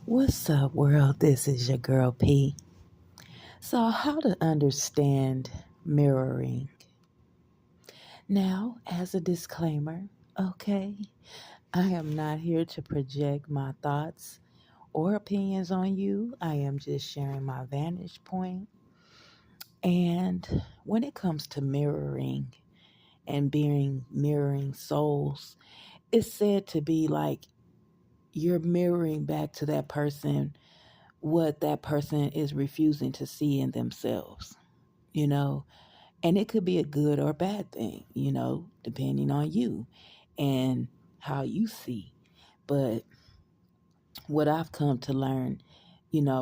What's up, world? This is your girl P. So, how to understand mirroring. Now, as a disclaimer, okay, I am not here to project my thoughts or opinions on you. I am just sharing my vantage point. And when it comes to mirroring and being mirroring souls, it's said to be like you're mirroring back to that person what that person is refusing to see in themselves, you know, and it could be a good or bad thing, depending on you and how you see. But what I've come to learn,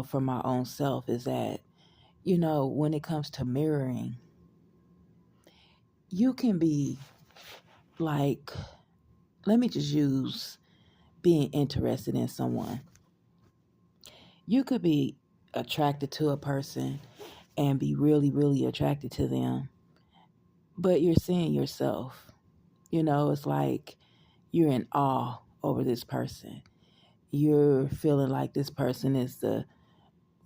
from my own self is that, when it comes to mirroring, you can be like, let me just use being interested in someone. You could be attracted to a person and be really, really attracted to them, but you're seeing yourself. It's like you're in awe over this person. You're feeling like this person is the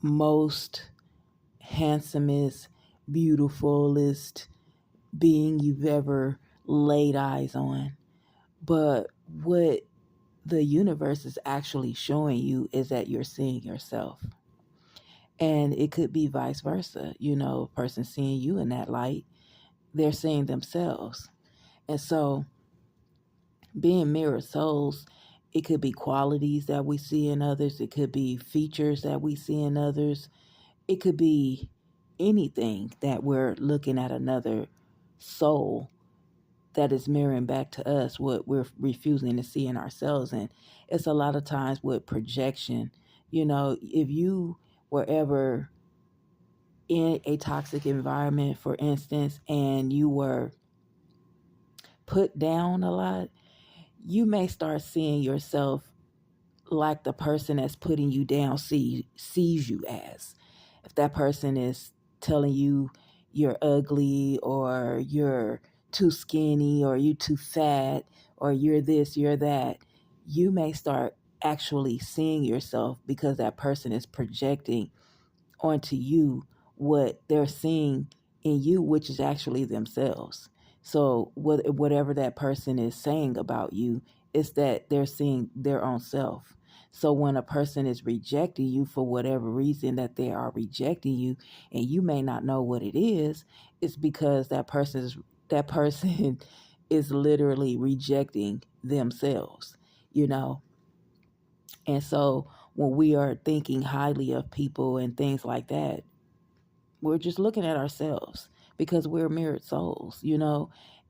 most handsomest, beautifulest being you've ever laid eyes on. But what the universe is actually showing you is that you're seeing yourself. And it could be vice versa. A person seeing you in that light, they're seeing themselves. And so being mirror souls, it could be qualities that we see in others, it could be features that we see in others, it could be anything that we're looking at another soul that is mirroring back to us what we're refusing to see in ourselves. And it's a lot of times with projection. If you were ever in a toxic environment, for instance, and you were put down a lot, you may start seeing yourself like the person that's putting you down sees you as. If that person is telling you you're ugly or you're too skinny or you too fat or you're this, you're that, you may start actually seeing yourself because that person is projecting onto you what they're seeing in you, which is actually themselves. So whatever that person is saying about you is that they're seeing their own self. So when a person is rejecting you for whatever reason that they are rejecting you, and you may not know what it is, it's because that person is literally rejecting themselves, you know. And so when we are thinking highly of people and things like that, we're just looking at ourselves because we're mirrored souls.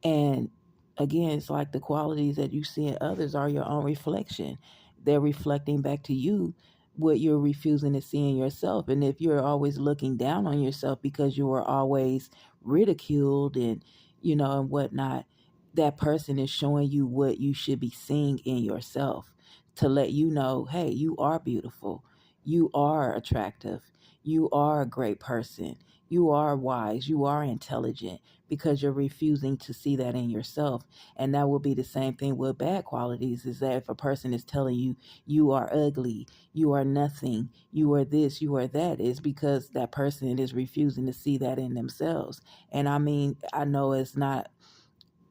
And again, it's like the qualities that you see in others are your own reflection. They're reflecting back to you what you're refusing to see in yourself. And if you're always looking down on yourself because you were always ridiculed and whatnot, that person is showing you what you should be seeing in yourself to let you know, hey, you are beautiful. You are attractive. You are a great person. You are wise. You are intelligent because you're refusing to see that in yourself. And that will be the same thing with bad qualities is that if a person is telling you you are ugly, you are nothing, you are this, you are that, it's because that person is refusing to see that in themselves. And I mean, I know it's not,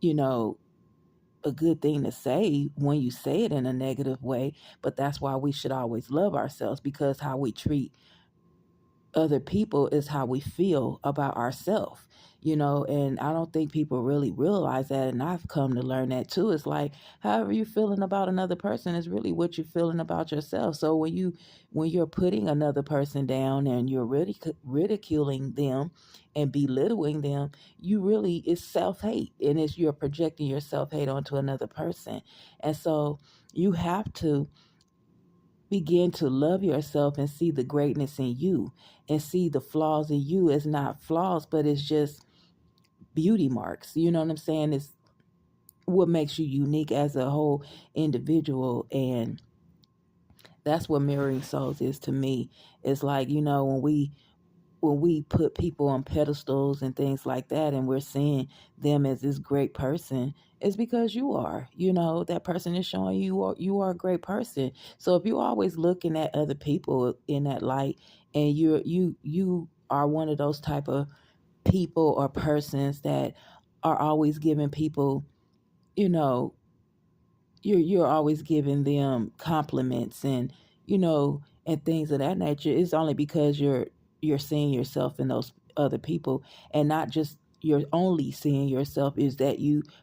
you know, a good thing to say when you say it in a negative way, but that's why we should always love ourselves because how we treat other people is how we feel about ourselves. And I don't think people really realize that. And I've come to learn that too. It's like, however you're feeling about another person is really what you're feeling about yourself. So when you're putting another person down and you're really ridiculing them and belittling them, you really, it's self-hate and it's you're projecting your self-hate onto another person. And so you have to begin to love yourself and see the greatness in you and see the flaws in you as not flaws, but it's just beauty marks. You know what I'm saying? It's what makes you unique as a whole individual. And that's what mirroring souls is to me. It's like, when when we put people on pedestals and things like that, and we're seeing them as this great person, it's because you are. That person is showing you are a great person. So if you're always looking at other people in that light, and you are one of those type of people or persons that are always giving people, you know, you're always giving them compliments, and things of that nature, it's only because you're seeing yourself in those other people, and not just you're only seeing yourself, is that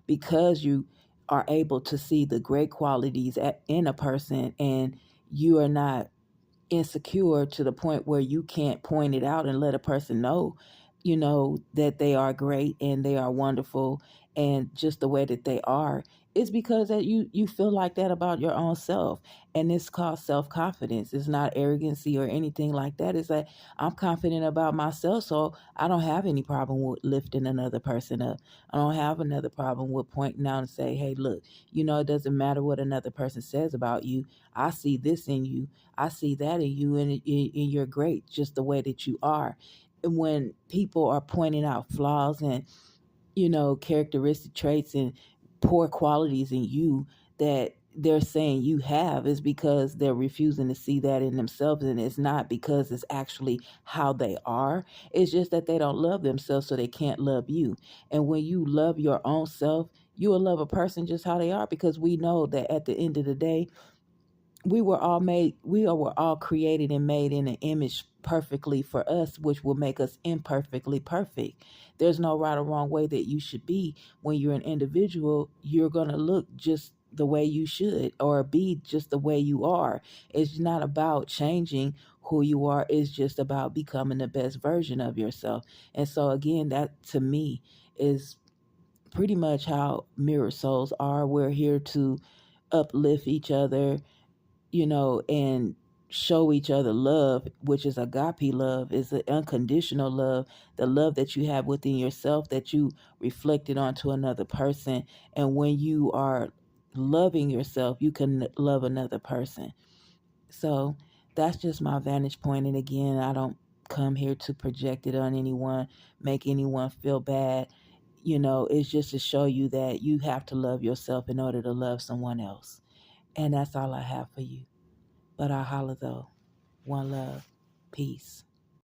because you are able to see the great qualities in a person, and you are not insecure to the point where you can't point it out and let a person know, that they are great and they are wonderful, and just the way that they are, is because that you feel like that about your own self. And it's called self-confidence. It's not arrogancy or anything like that. It's like, I'm confident about myself, so I don't have any problem with lifting another person up. I don't have another problem with pointing out and say, hey, look, it doesn't matter what another person says about you. I see this in you. I see that in you, and you're great just the way that you are. And when people are pointing out flaws and, characteristic traits and poor qualities in you that they're saying you have, is because they're refusing to see that in themselves. And it's not because it's actually how they are. It's just that they don't love themselves, so they can't love you. And when you love your own self, you will love a person just how they are, because we know that at the end of the day, we were all created and made in an image perfectly for us, which will make us imperfectly perfect. There's no right or wrong way that you should be. When you're an individual, you're going to look just the way you should, or be just the way you are. It's not about changing who you are, it's just about becoming the best version of yourself. And so, again, that to me is pretty much how mirror souls are. We're here to uplift each other, and show each other love, which is agape love, is an unconditional love, the love that you have within yourself that you reflected onto another person. And when you are loving yourself, you can love another person. So that's just my vantage point. And again, I don't come here to project it on anyone, make anyone feel bad. It's just to show you that you have to love yourself in order to love someone else. And that's all I have for you. But I holla though. One love. Peace.